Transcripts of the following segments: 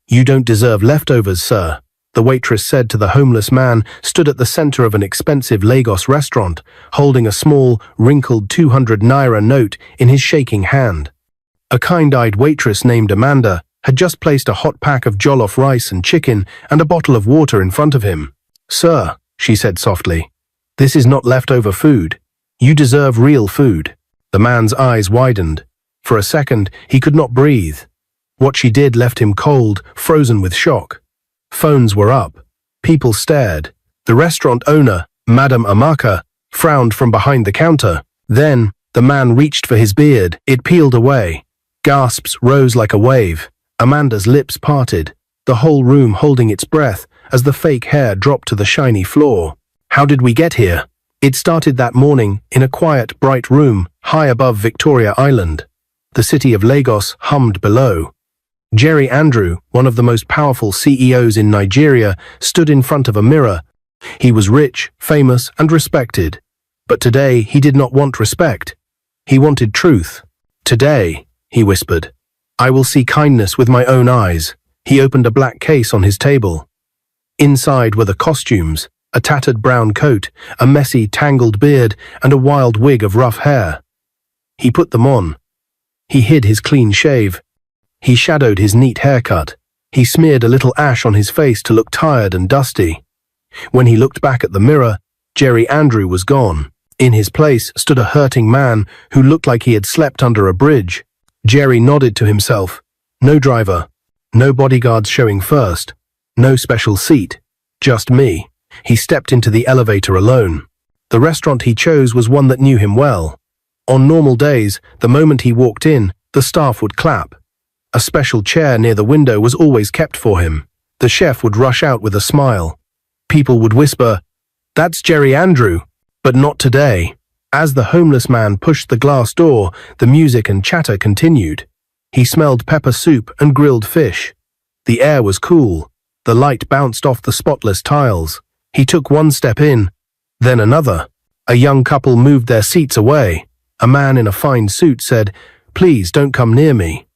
"You don't deserve leftovers, sir," the waitress said to the homeless man stood at the center of an expensive Lagos restaurant, holding a small, wrinkled 200 naira note in his shaking hand. A kind-eyed waitress named Amanda had just placed a hot pack of jollof rice and chicken and a bottle of water in front of him. "Sir," she said softly, "this is not leftover food. You deserve real food." The man's eyes widened. For a second, he could not breathe. What she did left him cold, frozen with shock. Phones were up. People stared. The restaurant owner, Madame Amaka, frowned from behind the counter. Then, the man reached for his beard. It peeled away. Gasps rose like a wave. Amanda's lips parted, the whole room holding its breath as the fake hair dropped to the shiny floor. How did we get here? It started that morning in a quiet, bright room high above Victoria Island. The city of Lagos hummed below. Jerry Andrew, one of the most powerful CEOs in Nigeria, stood in front of a mirror. He was rich, famous, and respected. But today he did not want respect. He wanted truth. "Today," he whispered, "I will see kindness with my own eyes." He opened a black case on his table. Inside were the costumes, a tattered brown coat, a messy, tangled beard, and a wild wig of rough hair. He put them on. He hid his clean shave. He shadowed his neat haircut. He smeared a little ash on his face to look tired and dusty. When he looked back at the mirror, Jerry Andrew was gone. In his place stood a hurting man who looked like he had slept under a bridge. Jerry nodded to himself. No driver. No bodyguards showing first. No special seat. Just me. He stepped into the elevator alone. The restaurant he chose was one that knew him well. On normal days, the moment he walked in, the staff would clap. A special chair near the window was always kept for him. The chef would rush out with a smile. People would whisper, "That's Jerry Andrew." But not today. As the homeless man pushed the glass door, the music and chatter continued. He smelled pepper soup and grilled fish. The air was cool. The light bounced off the spotless tiles. He took one step in, then another. A young couple moved their seats away. A man in a fine suit said, "Please don't come near me."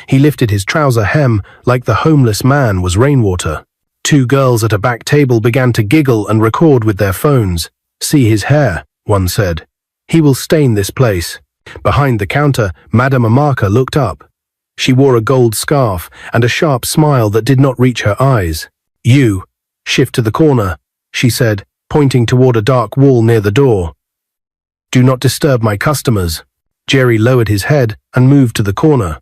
He lifted his trouser hem like the homeless man was rainwater. Two girls at a back table began to giggle and record with their phones. "See his hair," one said. "He will stain this place." Behind the counter, Madame Amaka looked up. She wore a gold scarf and a sharp smile that did not reach her eyes. "You, shift to the corner," she said, pointing toward a dark wall near the door. "Do not disturb my customers." Jerry lowered his head and moved to the corner.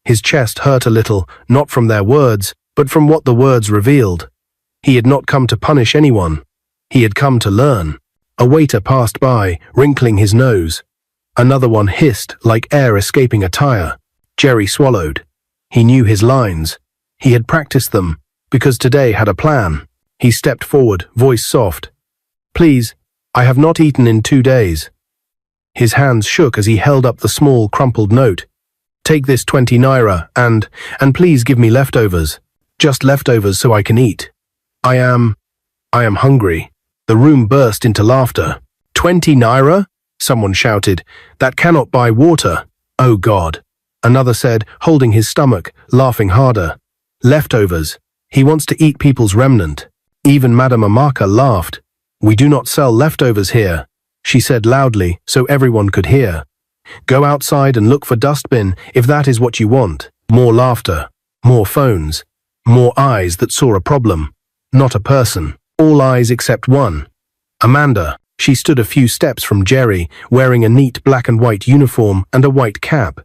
His chest hurt a little, not from their words, but from what the words revealed. He had not come to punish anyone. He had come to learn. A waiter passed by, wrinkling his nose. Another one hissed like air escaping a tire. Jerry swallowed. He knew his lines. He had practiced them, because today had a plan. He stepped forward, voice soft. "Please, I have not eaten in 2 days." His hands shook as he held up the small, crumpled note. "Take this 20 naira and please give me leftovers. Just leftovers so I can eat. I am hungry." The room burst into laughter. 20 naira? Someone shouted. "That cannot buy water." "Oh God." Another said, holding his stomach, laughing harder. "Leftovers. He wants to eat people's remnant." Even Madame Amaka laughed. "We do not sell leftovers here," she said loudly so everyone could hear. "Go outside and look for dustbin if that is what you want." More laughter. More phones. More eyes that saw a problem. Not a person. All eyes except one. Amanda. She stood a few steps from Jerry, wearing a neat black and white uniform and a white cap.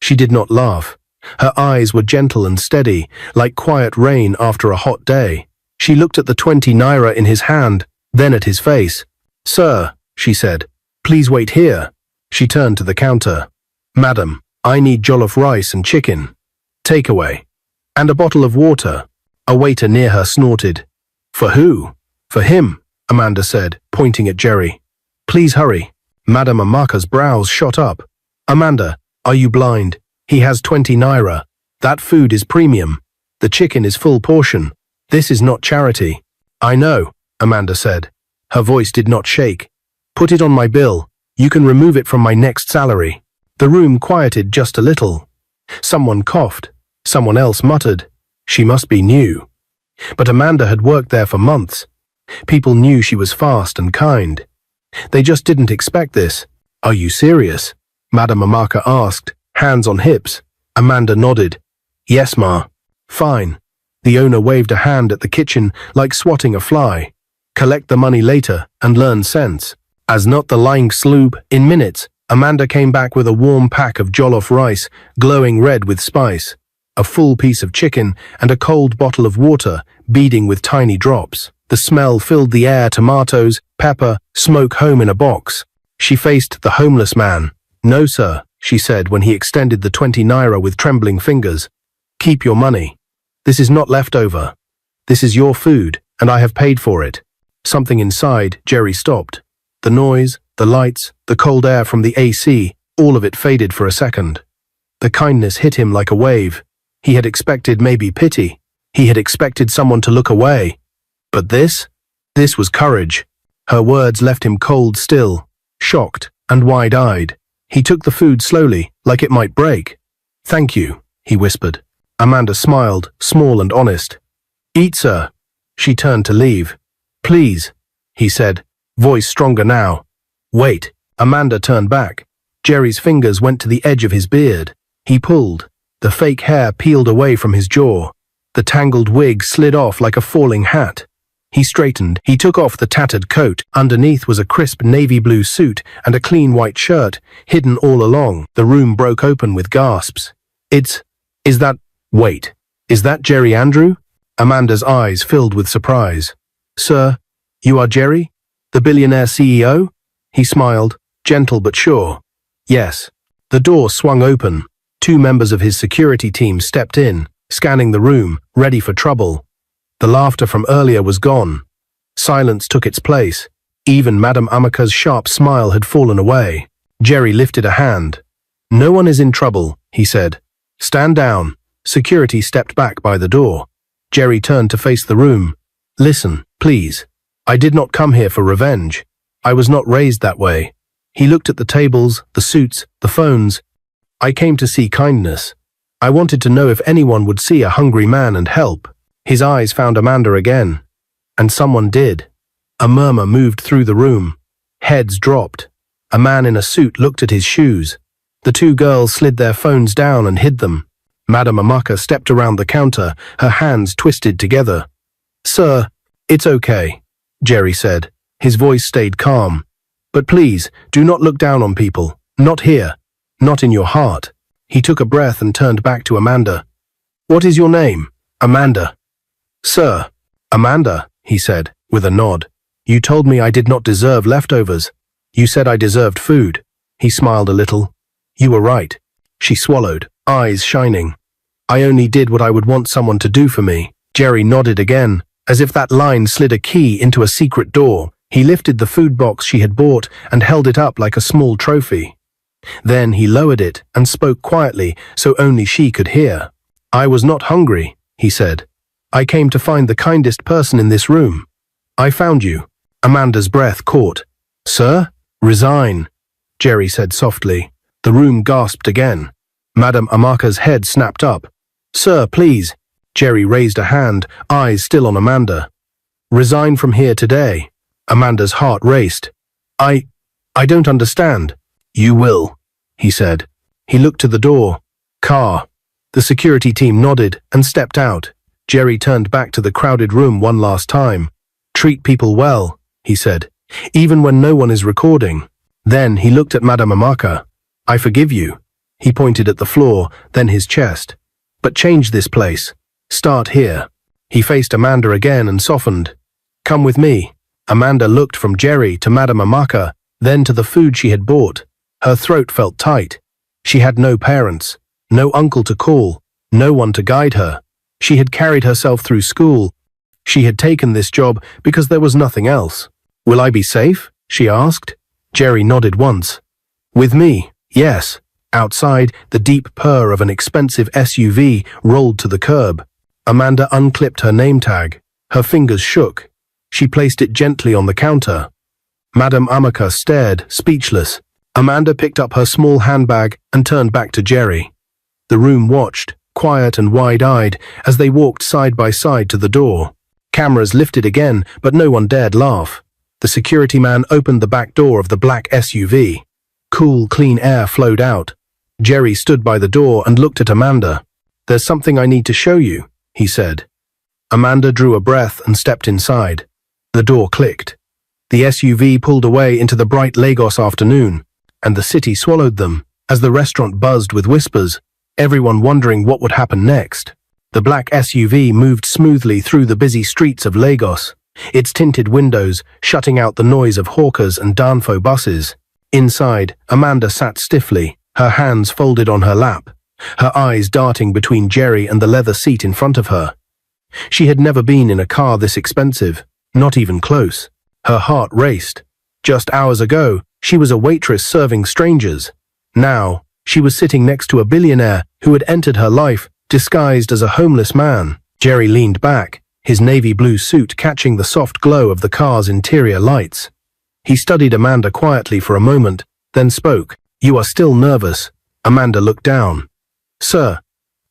She did not laugh. Her eyes were gentle and steady, like quiet rain after a hot day. She looked at the 20 naira in his hand, then at his face. "Sir," she said, "please wait here." She turned to the counter. "Madam, I need jollof rice and chicken. Takeaway. And a bottle of water." A waiter near her snorted. "For who?" "For him," Amanda said, pointing at Jerry. "Please hurry." Madame Amaka's brows shot up. "Amanda, are you blind? He has 20 naira. That food is premium. The chicken is full portion. This is not charity." "I know," Amanda said. Her voice did not shake. "Put it on my bill. You can remove it from my next salary." The room quieted just a little. Someone coughed. Someone else muttered. She must be new. But Amanda had worked there for months. People knew she was fast and kind. They just didn't expect this. Are you serious? Madame Amaka asked, hands on hips. Amanda nodded. Yes, ma. Fine. The owner waved a hand at the kitchen like swatting a fly. Collect the money later and learn sense. As not the lying sloop, in minutes, Amanda came back with a warm pack of jollof rice, glowing red with spice, a full piece of chicken, and a cold bottle of water, beading with tiny drops. The smell filled the air, tomatoes, pepper, smoke home in a box. She faced the homeless man. No, sir, she said when he extended the 20 naira with trembling fingers. Keep your money. This is not leftover. This is your food, and I have paid for it. Something inside, Jerry stopped. The noise, the lights, the cold air from the AC, all of it faded for a second. The kindness hit him like a wave. He had expected maybe pity. He had expected someone to look away. But this was courage. Her words left him cold still, shocked and wide-eyed. He took the food slowly, like it might break. Thank you, he whispered. Amanda smiled, small and honest. Eat, sir. She turned to leave. Please, he said, voice stronger now. Wait. Amanda turned back. Jerry's fingers went to the edge of his beard. He pulled. The fake hair peeled away from his jaw. The tangled wig slid off like a falling hat. He straightened. He took off the tattered coat. Underneath was a crisp navy blue suit and a clean white shirt, hidden all along. The room broke open with gasps. Wait, is that Jerry Andrew? Amanda's eyes filled with surprise. Sir, you are Jerry? The billionaire CEO? He smiled, gentle but sure. Yes. The door swung open. 2 members of his security team stepped in, scanning the room, ready for trouble. The laughter from earlier was gone. Silence took its place. Even Madame Amaka's sharp smile had fallen away. Jerry lifted a hand. No one is in trouble, he said. Stand down. Security stepped back by the door. Jerry turned to face the room. Listen, please. I did not come here for revenge. I was not raised that way. He looked at the tables, the suits, the phones. I came to see kindness. I wanted to know if anyone would see a hungry man and help. His eyes found Amanda again. And someone did. A murmur moved through the room. Heads dropped. A man in a suit looked at his shoes. The 2 girls slid their phones down and hid them. Madame Amaka stepped around the counter, her hands twisted together. Sir, it's okay, Jerry said. His voice stayed calm. But please, do not look down on people. Not here. Not in your heart. He took a breath and turned back to Amanda. What is your name? Amanda. Sir. Amanda, he said, with a nod. You told me I did not deserve leftovers. You said I deserved food. He smiled a little. You were right. She swallowed, eyes shining. I only did what I would want someone to do for me. Jerry nodded again, as if that line slid a key into a secret door. He lifted the food box she had bought and held it up like a small trophy. Then he lowered it and spoke quietly so only she could hear. I was not hungry, he said. I came to find the kindest person in this room. I found you. Amanda's breath caught. Sir? Resign, Jerry said softly. The room gasped again. Madame Amaka's head snapped up. Sir, please. Jerry raised a hand, eyes still on Amanda. Resign from here today. Amanda's heart raced. I don't understand. You will, he said. He looked to the door. Car. The security team nodded and stepped out. Jerry turned back to the crowded room one last time. Treat people well, he said, even when no one is recording. Then he looked at Madame Amaka. I forgive you. He pointed at the floor, then his chest. But change this place. Start here. He faced Amanda again and softened. Come with me. Amanda looked from Jerry to Madame Amaka, then to the food she had bought. Her throat felt tight. She had no parents, no uncle to call, no one to guide her. She had carried herself through school. She had taken this job because there was nothing else. Will I be safe? She asked. Jerry nodded once. With me, yes. Outside, the deep purr of an expensive SUV rolled to the curb. Amanda unclipped her name tag. Her fingers shook. She placed it gently on the counter. Madame Amaka stared, speechless. Amanda picked up her small handbag and turned back to Jerry. The room watched, quiet and wide-eyed as they walked side by side to the door. Cameras lifted again, but no one dared laugh. The security man opened the back door of the black SUV. Cool, clean air flowed out. Jerry stood by the door and looked at Amanda. "There's something I need to show you," he said. Amanda drew a breath and stepped inside. The door clicked. The SUV pulled away into the bright Lagos afternoon, and the city swallowed them as the restaurant buzzed with whispers, everyone wondering what would happen next. The black SUV moved smoothly through the busy streets of Lagos, its tinted windows shutting out the noise of hawkers and Danfo buses. Inside, Amanda sat stiffly, her hands folded on her lap, her eyes darting between Jerry and the leather seat in front of her. She had never been in a car this expensive, not even close. Her heart raced. Just hours ago, she was a waitress serving strangers. Now, she was sitting next to a billionaire who had entered her life disguised as a homeless man. Jerry leaned back, his navy blue suit catching the soft glow of the car's interior lights. He studied Amanda quietly for a moment, then spoke. "You are still nervous." Amanda looked down. "Sir,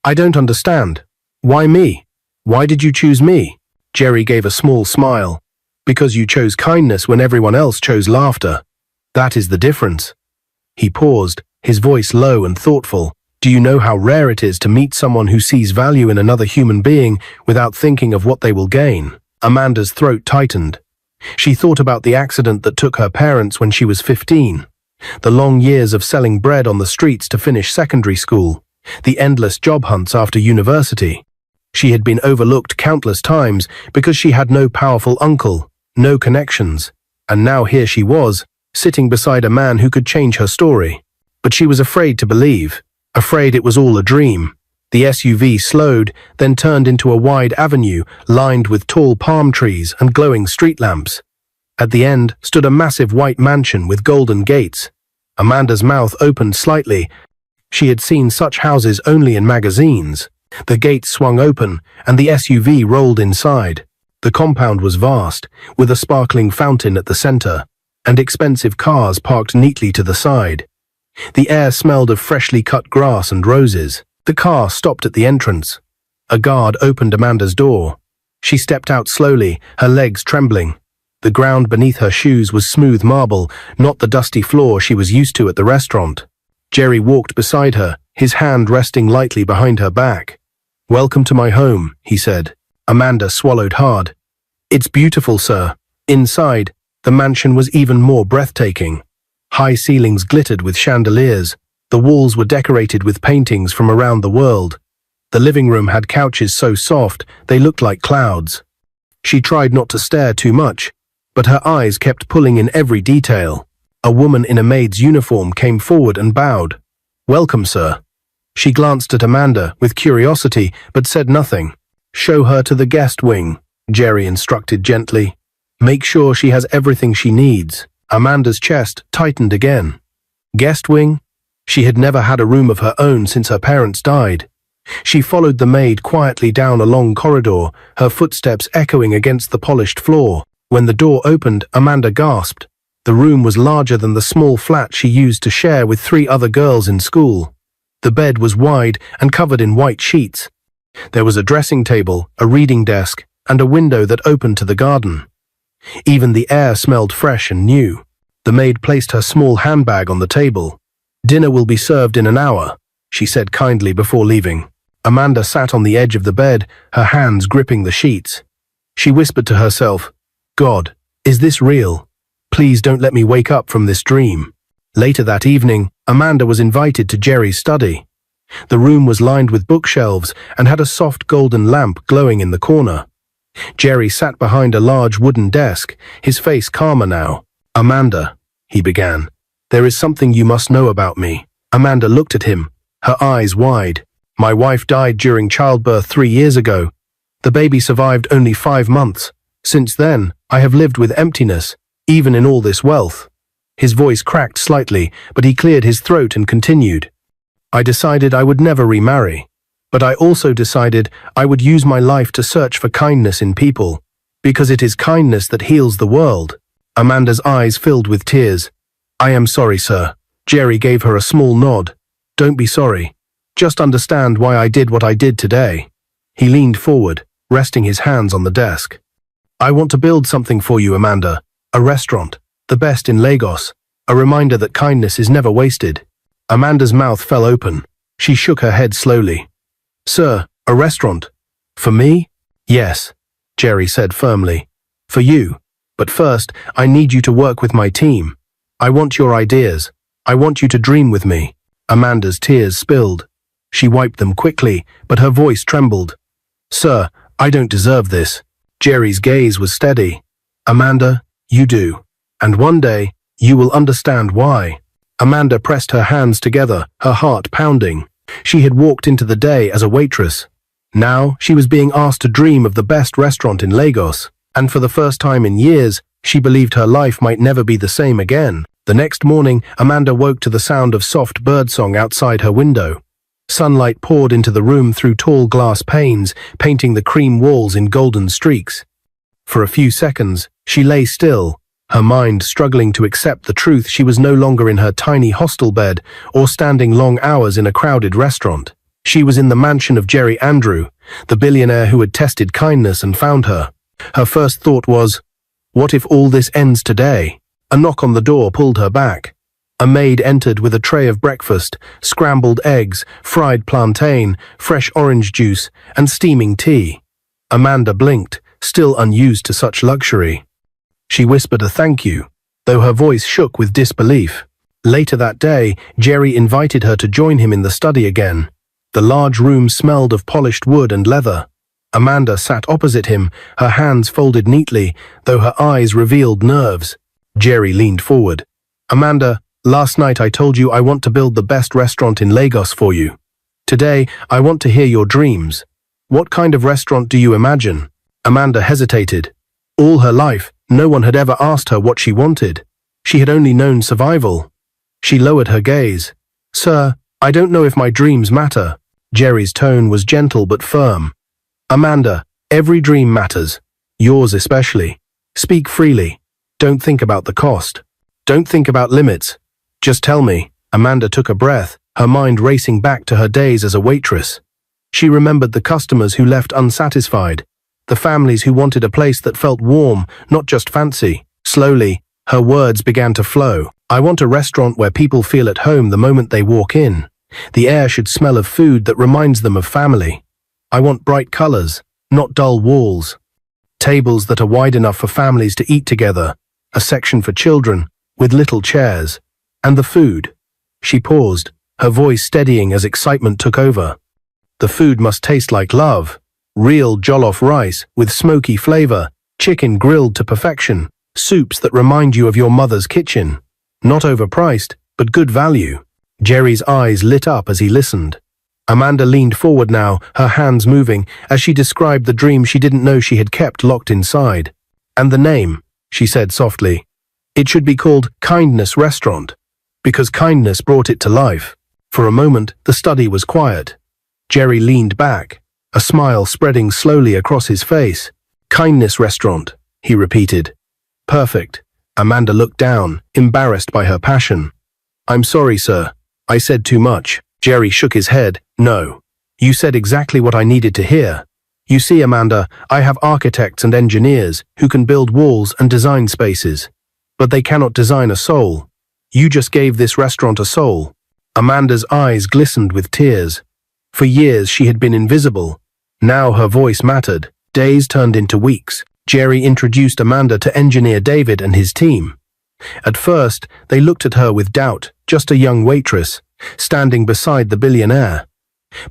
I don't understand. Why me? Why did you choose me?" Jerry gave a small smile. "Because you chose kindness when everyone else chose laughter. That is the difference." He paused, his voice low and thoughtful. "Do you know how rare it is to meet someone who sees value in another human being without thinking of what they will gain?" Amanda's throat tightened. She thought about the accident that took her parents when she was 15, the long years of selling bread on the streets to finish secondary school, the endless job hunts after university. She had been overlooked countless times because she had no powerful uncle, no connections, and now here she was, sitting beside a man who could change her story. But she was afraid to believe, afraid it was all a dream. The SUV slowed, then turned into a wide avenue lined with tall palm trees and glowing street lamps. At the end stood a massive white mansion with golden gates. Amanda's mouth opened slightly. She had seen such houses only in magazines. The gates swung open, and the SUV rolled inside. The compound was vast, with a sparkling fountain at the center, and expensive cars parked neatly to the side. The air smelled of freshly cut grass and roses. The car stopped at the entrance. A guard opened Amanda's door. She stepped out slowly, her legs trembling. The ground beneath her shoes was smooth marble, not the dusty floor she was used to at the restaurant. Jerry walked beside her, his hand resting lightly behind her back. "Welcome to my home," he said. Amanda swallowed hard. "It's beautiful, sir." Inside, the mansion was even more breathtaking. High ceilings glittered with chandeliers. The walls were decorated with paintings from around the world. The living room had couches so soft they looked like clouds. She tried not to stare too much, but her eyes kept pulling in every detail. A woman in a maid's uniform came forward and bowed. "Welcome, sir." She glanced at Amanda with curiosity, but said nothing. "Show her to the guest wing," Jerry instructed gently. "Make sure she has everything she needs." Amanda's chest tightened again. Guest wing? She had never had a room of her own since her parents died. She followed the maid quietly down a long corridor, her footsteps echoing against the polished floor. When the door opened, Amanda gasped. The room was larger than the small flat she used to share with 3 other girls in school. The bed was wide and covered in white sheets. There was a dressing table, a reading desk, and a window that opened to the garden. Even the air smelled fresh and new. The maid placed her small handbag on the table. "Dinner will be served in an hour," she said kindly before leaving. Amanda sat on the edge of the bed, her hands gripping the sheets. She whispered to herself, "God, is this real? Please don't let me wake up from this dream." Later that evening, Amanda was invited to Jerry's study. The room was lined with bookshelves and had a soft golden lamp glowing in the corner. Jerry sat behind a large wooden desk, his face calmer now. "Amanda," he began, "there is something you must know about me." Amanda looked at him, her eyes wide. "My wife died during childbirth 3 years ago. The baby survived only 5 months. Since then, I have lived with emptiness, even in all this wealth." His voice cracked slightly, but he cleared his throat and continued. "I decided I would never remarry, but I also decided I would use my life to search for kindness in people, because it is kindness that heals the world." Amanda's eyes filled with tears. "I am sorry, sir." Jerry gave her a small nod. "Don't be sorry. Just understand why I did what I did today." He leaned forward, resting his hands on the desk. "I want to build something for you, Amanda. A restaurant, the best in Lagos. A reminder that kindness is never wasted." Amanda's mouth fell open. She shook her head slowly. "Sir, a restaurant? For me?" "Yes," Jerry said firmly. "For you. But first, I need you to work with my team. I want your ideas. I want you to dream with me." Amanda's tears spilled. She wiped them quickly, but her voice trembled. "Sir, I don't deserve this." Jerry's gaze was steady. "Amanda, you do. And one day, you will understand why." Amanda pressed her hands together, her heart pounding. She had walked into the day as a waitress. Now, she was being asked to dream of the best restaurant in Lagos. And for the first time in years, she believed her life might never be the same again. The next morning, Amanda woke to the sound of soft birdsong outside her window. Sunlight poured into the room through tall glass panes, painting the cream walls in golden streaks. For a few seconds, she lay still, her mind struggling to accept the truth she was no longer in her tiny hostel bed or standing long hours in a crowded restaurant. She was in the mansion of Jerry Andrew, the billionaire who had tested kindness and found her. Her first thought was, what if all this ends today? A knock on the door pulled her back. A maid entered with a tray of breakfast, scrambled eggs, fried plantain, fresh orange juice, and steaming tea. Amanda blinked, still unused to such luxury. She whispered a thank you, though her voice shook with disbelief. Later that day, Jerry invited her to join him in the study again. The large room smelled of polished wood and leather. Amanda sat opposite him, her hands folded neatly, though her eyes revealed nerves. Jerry leaned forward. "Amanda, last night I told you I want to build the best restaurant in Lagos for you. Today, I want to hear your dreams. What kind of restaurant do you imagine?" Amanda hesitated. All her life, no one had ever asked her what she wanted. She had only known survival. She lowered her gaze. "Sir, I don't know if my dreams matter." Jerry's tone was gentle but firm. "Amanda, every dream matters. Yours especially. Speak freely. Don't think about the cost. Don't think about limits. Just tell me." Amanda took a breath, her mind racing back to her days as a waitress. She remembered the customers who left unsatisfied, the families who wanted a place that felt warm, not just fancy. Slowly, her words began to flow. "I want a restaurant where people feel at home the moment they walk in. The air should smell of food that reminds them of family. I want bright colors, not dull walls. Tables that are wide enough for families to eat together. A section for children, with little chairs. And the food." She paused, her voice steadying as excitement took over. "The food must taste like love. Real jollof rice with smoky flavor, chicken grilled to perfection, soups that remind you of your mother's kitchen. Not overpriced, but good value." Jerry's eyes lit up as he listened. Amanda leaned forward now, her hands moving, as she described the dream she didn't know she had kept locked inside. "And the name," she said softly. "It should be called Kindness Restaurant, because kindness brought it to life." For a moment, the study was quiet. Jerry leaned back, a smile spreading slowly across his face. "Kindness Restaurant," he repeated. "Perfect." Amanda looked down, embarrassed by her passion. "I'm sorry, sir. I said too much." Jerry shook his head. "No. You said exactly what I needed to hear. You see, Amanda, I have architects and engineers who can build walls and design spaces. But they cannot design a soul. You just gave this restaurant a soul." Amanda's eyes glistened with tears. For years she had been invisible. Now her voice mattered. Days turned into weeks. Jerry introduced Amanda to engineer David and his team. At first, they looked at her with doubt, just a young waitress, standing beside the billionaire.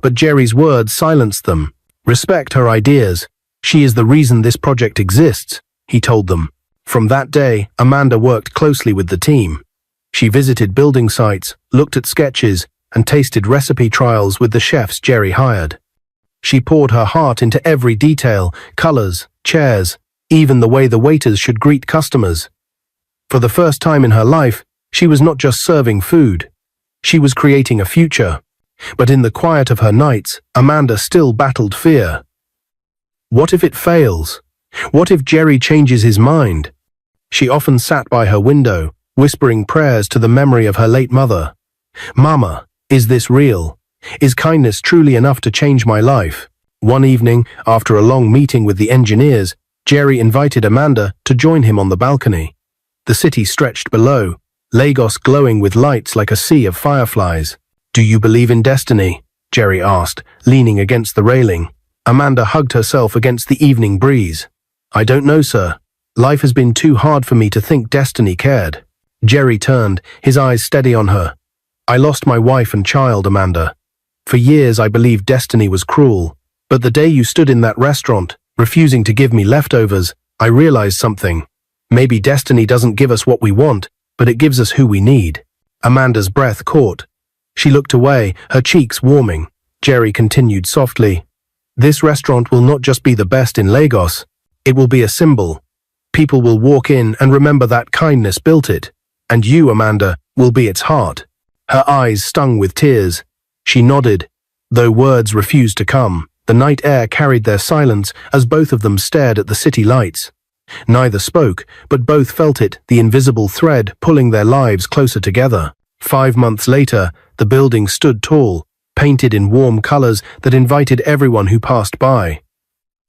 But Jerry's words silenced them. "Respect her ideas. She is the reason this project exists," he told them. From that day, Amanda worked closely with the team. She visited building sites, looked at sketches, and tasted recipe trials with the chefs Jerry hired. She poured her heart into every detail, colors, chairs, even the way the waiters should greet customers. For the first time in her life, she was not just serving food. She was creating a future. But in the quiet of her nights, Amanda still battled fear. What if it fails? What if Jerry changes his mind? She often sat by her window, whispering prayers to the memory of her late mother. "Mama, is this real? Is kindness truly enough to change my life? One evening, after a long meeting with the engineers, Jerry invited Amanda to join him on the balcony. The city stretched below, Lagos glowing with lights like a sea of fireflies. "Do you believe in destiny?" Jerry asked, leaning against the railing. Amanda hugged herself against the evening breeze. "I don't know, sir. Life has been too hard for me to think destiny cared." Jerry turned, his eyes steady on her. "I lost my wife and child, Amanda. For years I believed destiny was cruel. But the day you stood in that restaurant, refusing to give me leftovers, I realized something. Maybe destiny doesn't give us what we want, but it gives us who we need." Amanda's breath caught. She looked away, her cheeks warming. Jerry continued softly. "This restaurant will not just be the best in Lagos. It will be a symbol. People will walk in and remember that kindness built it. And you, Amanda, will be its heart." Her eyes stung with tears. She nodded, though words refused to come. The night air carried their silence as both of them stared at the city lights. Neither spoke, but both felt it, the invisible thread pulling their lives closer together. 5 months later, the building stood tall, painted in warm colors that invited everyone who passed by.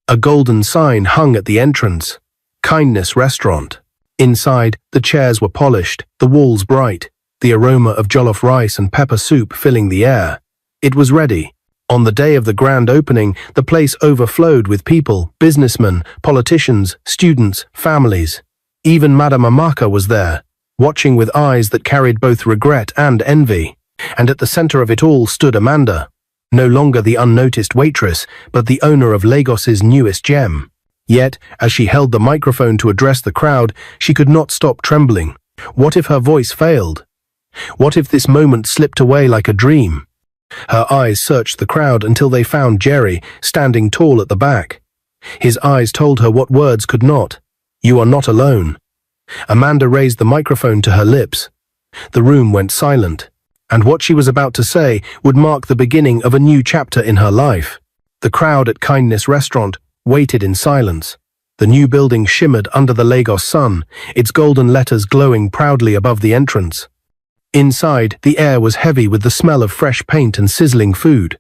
A golden sign hung at the entrance. Kindness Restaurant. Inside, the chairs were polished, the walls bright, the aroma of jollof rice and pepper soup filling the air. It was ready. On the day of the grand opening, the place overflowed with people, businessmen, politicians, students, families. Even Madame Amaka was there, watching with eyes that carried both regret and envy. And at the center of it all stood Amanda, no longer the unnoticed waitress, but the owner of Lagos's newest gem. Yet, as she held the microphone to address the crowd, she could not stop trembling. What if her voice failed? What if this moment slipped away like a dream? Her eyes searched the crowd until they found Jerry, standing tall at the back. His eyes told her what words could not. "You are not alone." Amanda raised the microphone to her lips. The room went silent, and what she was about to say would mark the beginning of a new chapter in her life. The crowd at Kindness Restaurant waited in silence. The new building shimmered under the Lagos sun, its golden letters glowing proudly above the entrance. Inside, the air was heavy with the smell of fresh paint and sizzling food.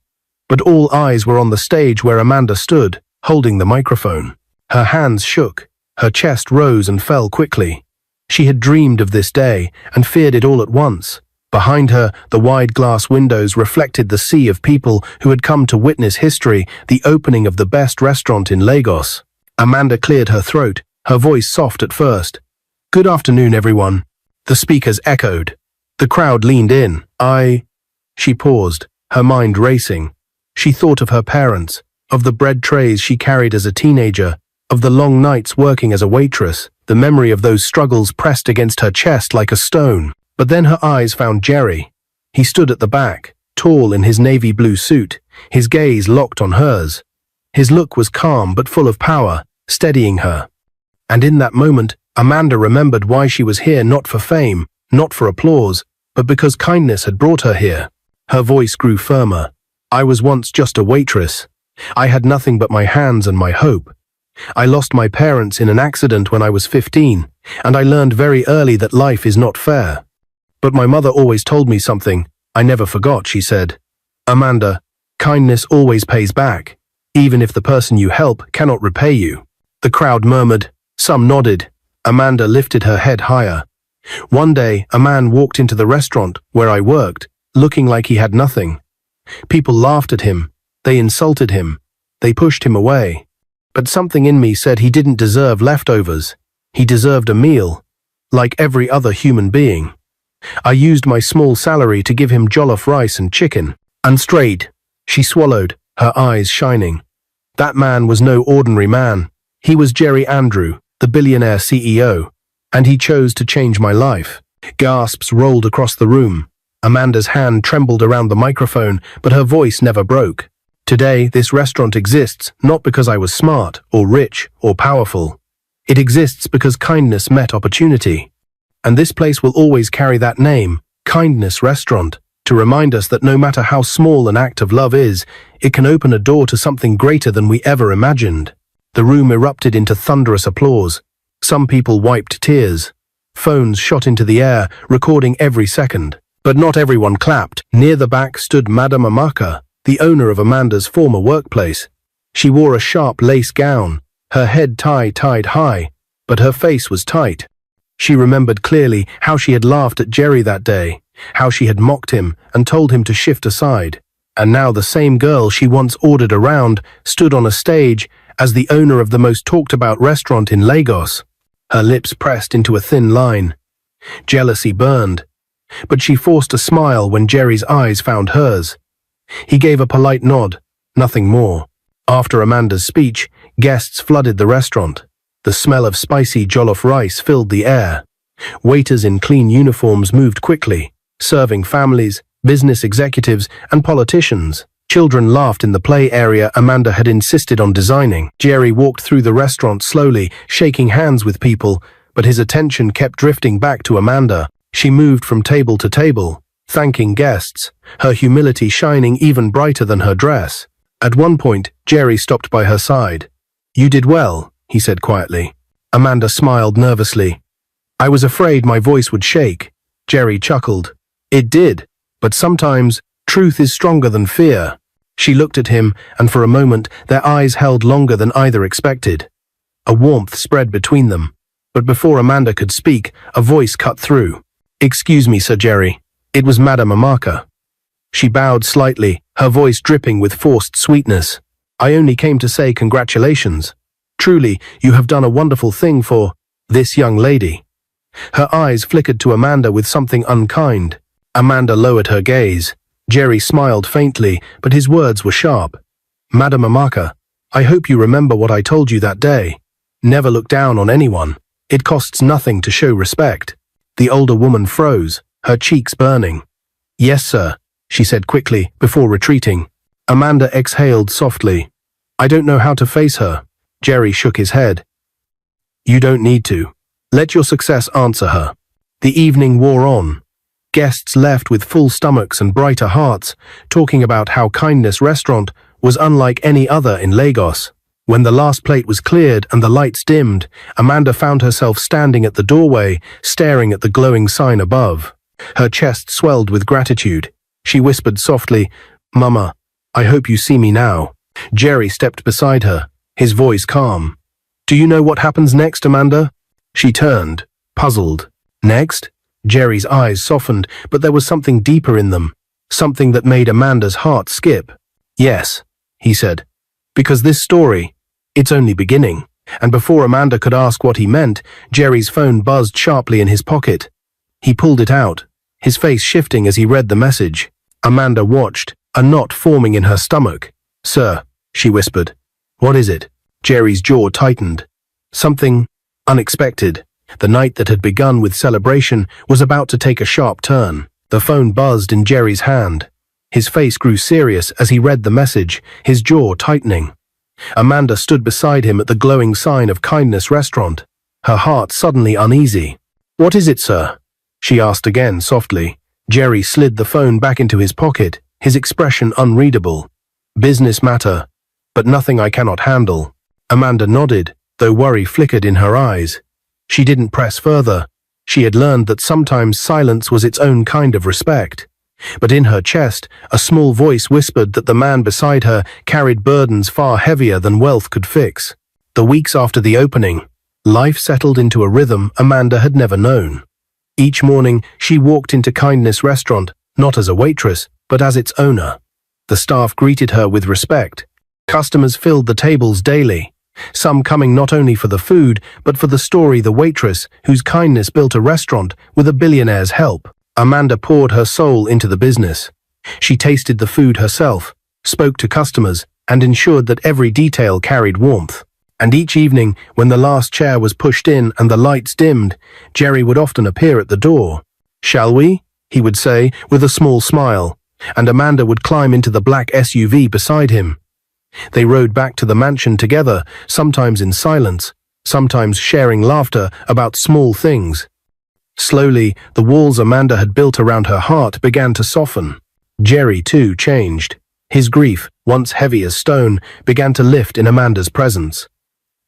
But all eyes were on the stage where Amanda stood, holding the microphone. Her hands shook, her chest rose and fell quickly. She had dreamed of this day and feared it all at once. Behind her, the wide glass windows reflected the sea of people who had come to witness history, the opening of the best restaurant in Lagos. Amanda cleared her throat, her voice soft at first. "Good afternoon, everyone." The speakers echoed. The crowd leaned in. She paused, her mind racing. She thought of her parents, of the bread trays she carried as a teenager, of the long nights working as a waitress. The memory of those struggles pressed against her chest like a stone. But then her eyes found Jerry. He stood at the back, tall in his navy blue suit, his gaze locked on hers. His look was calm but full of power, steadying her. And in that moment, Amanda remembered why she was here, not for fame, not for applause, but because kindness had brought her here. Her voice grew firmer. "I was once just a waitress. I had nothing but my hands and my hope. I lost my parents in an accident when I was 15, and I learned very early that life is not fair. But my mother always told me something I never forgot," she said. "Amanda, kindness always pays back, even if the person you help cannot repay you." The crowd murmured. Some nodded. Amanda lifted her head higher. "One day, a man walked into the restaurant where I worked, looking like he had nothing. People laughed at him. They insulted him. They pushed him away. But something in me said he didn't deserve leftovers. He deserved a meal, like every other human being. I used my small salary to give him jollof rice and chicken." Unstrayed, she swallowed, her eyes shining. That man was no ordinary man. He was Jerry Andrew, the billionaire CEO. And he chose to change my life. Gasps rolled across the room. Amanda's hand trembled around the microphone, but her voice never broke. "Today, this restaurant exists not because I was smart, or rich, or powerful. It exists because kindness met opportunity. And this place will always carry that name, Kindness Restaurant, to remind us that no matter how small an act of love is, it can open a door to something greater than we ever imagined." The room erupted into thunderous applause. Some people wiped tears. Phones shot into the air, recording every second. But not everyone clapped. Near the back stood Madame Amaka, the owner of Amanda's former workplace. She wore a sharp lace gown, her head tied high, but her face was tight. She remembered clearly how she had laughed at Jerry that day, how she had mocked him and told him to shift aside. And now the same girl she once ordered around stood on a stage as the owner of the most talked-about restaurant in Lagos. Her lips pressed into a thin line. Jealousy burned, but she forced a smile when Jerry's eyes found hers. He gave a polite nod, nothing more. After Amanda's speech, guests flooded the restaurant. The smell of spicy jollof rice filled the air. Waiters in clean uniforms moved quickly, serving families, business executives, and politicians. Children laughed in the play area Amanda had insisted on designing. Jerry walked through the restaurant slowly, shaking hands with people, but his attention kept drifting back to Amanda. She moved from table to table, thanking guests, her humility shining even brighter than her dress. At one point, Jerry stopped by her side. "You did well," he said quietly. Amanda smiled nervously. "I was afraid my voice would shake." Jerry chuckled. "It did, but sometimes truth is stronger than fear." She looked at him, and for a moment their eyes held longer than either expected. A warmth spread between them, but before Amanda could speak, a voice cut through. "Excuse me, Sir Jerry." It was Madame Amaka. She bowed slightly, her voice dripping with forced sweetness. "I only came to say congratulations. Truly, you have done a wonderful thing for this young lady." Her eyes flickered to Amanda with something unkind. Amanda lowered her gaze. Jerry smiled faintly, but his words were sharp. "Madame Amaka, I hope you remember what I told you that day. Never look down on anyone. It costs nothing to show respect." The older woman froze, her cheeks burning. "Yes, sir," she said quickly, before retreating. Amanda exhaled softly. "I don't know how to face her." Jerry shook his head. "You don't need to. Let your success answer her." The evening wore on. Guests left with full stomachs and brighter hearts, talking about how Kindness Restaurant was unlike any other in Lagos. When the last plate was cleared and the lights dimmed, Amanda found herself standing at the doorway, staring at the glowing sign above. Her chest swelled with gratitude. She whispered softly, "Mama, I hope you see me now." Jerry stepped beside her, his voice calm. "Do you know what happens next, Amanda?" She turned, puzzled. "Next?" Jerry's eyes softened, but there was something deeper in them, something that made Amanda's heart skip. "Yes," he said, "because this story, it's only beginning." And before Amanda could ask what he meant, Jerry's phone buzzed sharply in his pocket. He pulled it out, his face shifting as he read the message. Amanda watched, a knot forming in her stomach. "Sir," she whispered. "What is it?" Jerry's jaw tightened. Something unexpected. The night that had begun with celebration was about to take a sharp turn. The phone buzzed in Jerry's hand. His face grew serious as he read the message, his jaw tightening. Amanda stood beside him at the glowing sign of Kindness Restaurant, her heart suddenly uneasy. "What is it, sir?" she asked again softly. Jerry slid the phone back into his pocket, his expression unreadable. "Business matter, but nothing I cannot handle." Amanda nodded, though worry flickered in her eyes. She didn't press further. She had learned that sometimes silence was its own kind of respect. But in her chest, a small voice whispered that the man beside her carried burdens far heavier than wealth could fix. The weeks after the opening, life settled into a rhythm Amanda had never known. Each morning, she walked into Kindness Restaurant, not as a waitress, but as its owner. The staff greeted her with respect. Customers filled the tables daily, some coming not only for the food, but for the story the waitress, whose kindness built a restaurant with a billionaire's help. Amanda poured her soul into the business. She tasted the food herself, spoke to customers, and ensured that every detail carried warmth. And each evening, when the last chair was pushed in and the lights dimmed, Jerry would often appear at the door. "Shall we?" he would say, with a small smile, and Amanda would climb into the black SUV beside him. They rode back to the mansion together, sometimes in silence, sometimes sharing laughter about small things. Slowly, the walls Amanda had built around her heart began to soften. Jerry, too, changed. His grief, once heavy as stone, began to lift in Amanda's presence.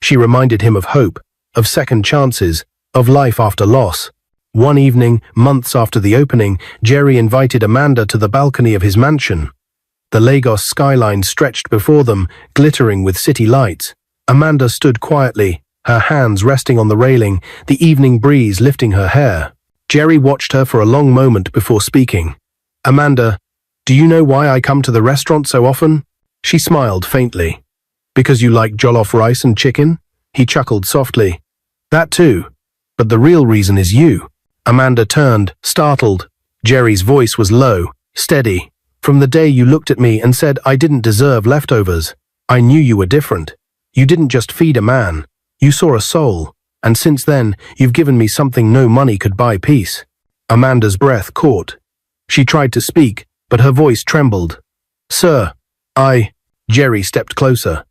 She reminded him of hope, of second chances, of life after loss. One evening, months after the opening, Jerry invited Amanda to the balcony of his mansion. The Lagos skyline stretched before them, glittering with city lights. Amanda stood quietly, her hands resting on the railing, the evening breeze lifting her hair. Jerry watched her for a long moment before speaking. "Amanda, do you know why I come to the restaurant so often?" She smiled faintly. "Because you like jollof rice and chicken?" He chuckled softly. "That too. But the real reason is you." Amanda turned, startled. Jerry's voice was low, steady. "From the day you looked at me and said I didn't deserve leftovers, I knew you were different. You didn't just feed a man. You saw a soul. And since then, you've given me something no money could buy, peace." Amanda's breath caught. She tried to speak, but her voice trembled. "Sir, Jerry stepped closer.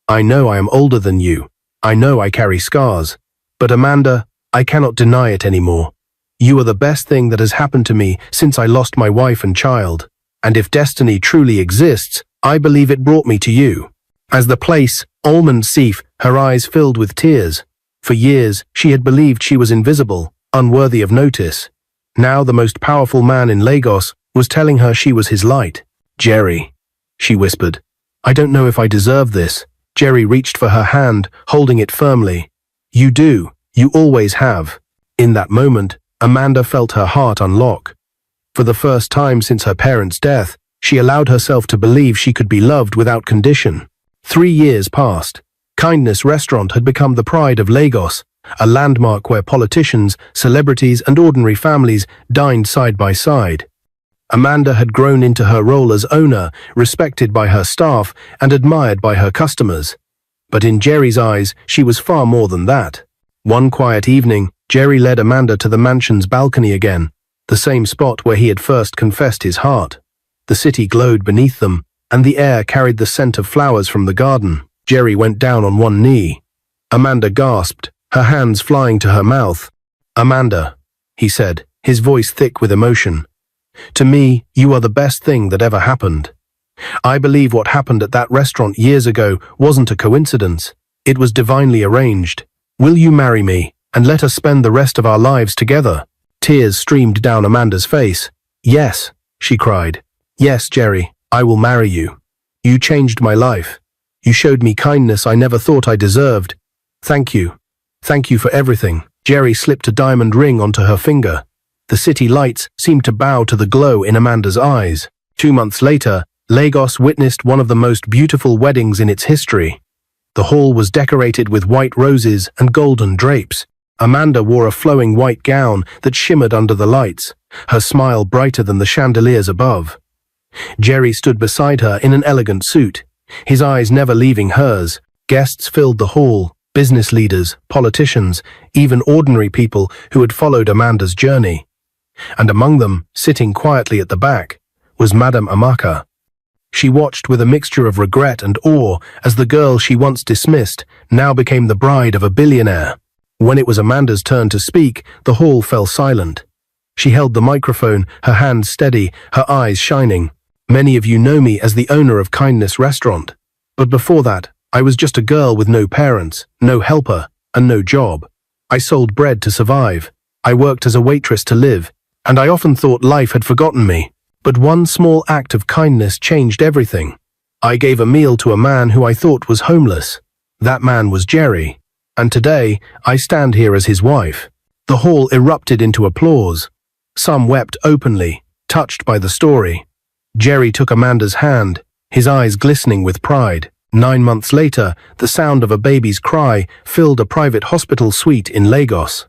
"I know I am older than you. I know I carry scars. But Amanda, I cannot deny it anymore. You are the best thing that has happened to me since I lost my wife and child. And if destiny truly exists, I believe it brought me to you." As the place, Almond Seif, her eyes filled with tears. For years, she had believed she was invisible, unworthy of notice. Now the most powerful man in Lagos was telling her she was his light. "Jerry," she whispered. "I don't know if I deserve this." Jerry reached for her hand, holding it firmly. "You do. You always have." In that moment, Amanda felt her heart unlock. For the first time since her parents' death, she allowed herself to believe she could be loved without condition. 3 years passed. Kindness Restaurant had become the pride of Lagos, a landmark where politicians, celebrities, and ordinary families dined side by side. Amanda had grown into her role as owner, respected by her staff and admired by her customers. But in Jerry's eyes, she was far more than that. One quiet evening, Jerry led Amanda to the mansion's balcony again, the same spot where he had first confessed his heart. The city glowed beneath them, and the air carried the scent of flowers from the garden. Jerry went down on one knee. Amanda gasped, her hands flying to her mouth. "Amanda," he said, his voice thick with emotion. "To me, you are the best thing that ever happened. I believe what happened at that restaurant years ago wasn't a coincidence. It was divinely arranged. Will you marry me, and let us spend the rest of our lives together?" Tears streamed down Amanda's face. "Yes," she cried. "Yes, Jerry, I will marry you. You changed my life. You showed me kindness I never thought I deserved. Thank you. Thank you for everything." Jerry slipped a diamond ring onto her finger. The city lights seemed to bow to the glow in Amanda's eyes. 2 months later, Lagos witnessed one of the most beautiful weddings in its history. The hall was decorated with white roses and golden drapes. Amanda wore a flowing white gown that shimmered under the lights, her smile brighter than the chandeliers above. Jerry stood beside her in an elegant suit, his eyes never leaving hers. Guests filled the hall, business leaders, politicians, even ordinary people who had followed Amanda's journey. And among them, sitting quietly at the back, was Madame Amaka. She watched with a mixture of regret and awe as the girl she once dismissed now became the bride of a billionaire. When it was Amanda's turn to speak, the hall fell silent. She held the microphone, her hands steady, her eyes shining. "Many of you know me as the owner of Kindness Restaurant. But before that, I was just a girl with no parents, no helper, and no job. I sold bread to survive. I worked as a waitress to live, and I often thought life had forgotten me. But one small act of kindness changed everything. I gave a meal to a man who I thought was homeless. That man was Jerry. And today, I stand here as his wife." The hall erupted into applause. Some wept openly, touched by the story. Jerry took Amanda's hand, his eyes glistening with pride. 9 months later, the sound of a baby's cry filled a private hospital suite in Lagos.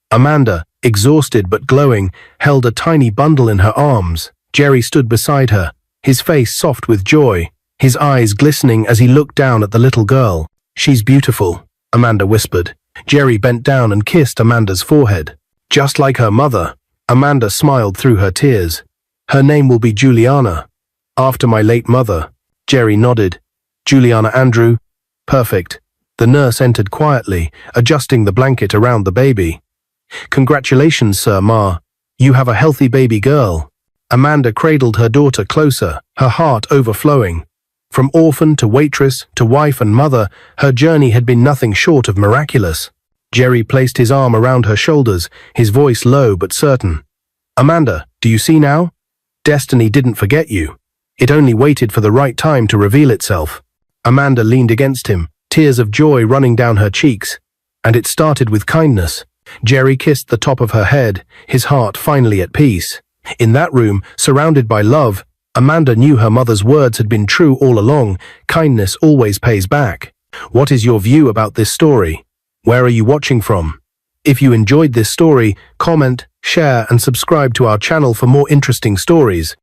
Amanda, exhausted but glowing, held a tiny bundle in her arms. Jerry stood beside her, his face soft with joy, his eyes glistening as he looked down at the little girl. "She's beautiful," Amanda whispered. Jerry bent down and kissed Amanda's forehead. "Just like her mother." Amanda smiled through her tears. "Her name will be Juliana, after my late mother." Jerry nodded. "Juliana Andrew? Perfect." The nurse entered quietly, adjusting the blanket around the baby. "Congratulations, Sir Ma. You have a healthy baby girl." Amanda cradled her daughter closer, her heart overflowing. From orphan to waitress to wife and mother, her journey had been nothing short of miraculous. Jerry placed his arm around her shoulders, his voice low but certain. Amanda, do you see now? Destiny didn't forget you. It only waited for the right time to reveal itself. Amanda leaned against him, tears of joy running down her cheeks. And it started with kindness. Jerry kissed the top of her head, his heart finally at peace. In that room, surrounded by love, Amanda knew her mother's words had been true all along. Kindness always pays back. What is your view about this story? Where are you watching from? If you enjoyed this story, comment, share, and subscribe to our channel for more interesting stories.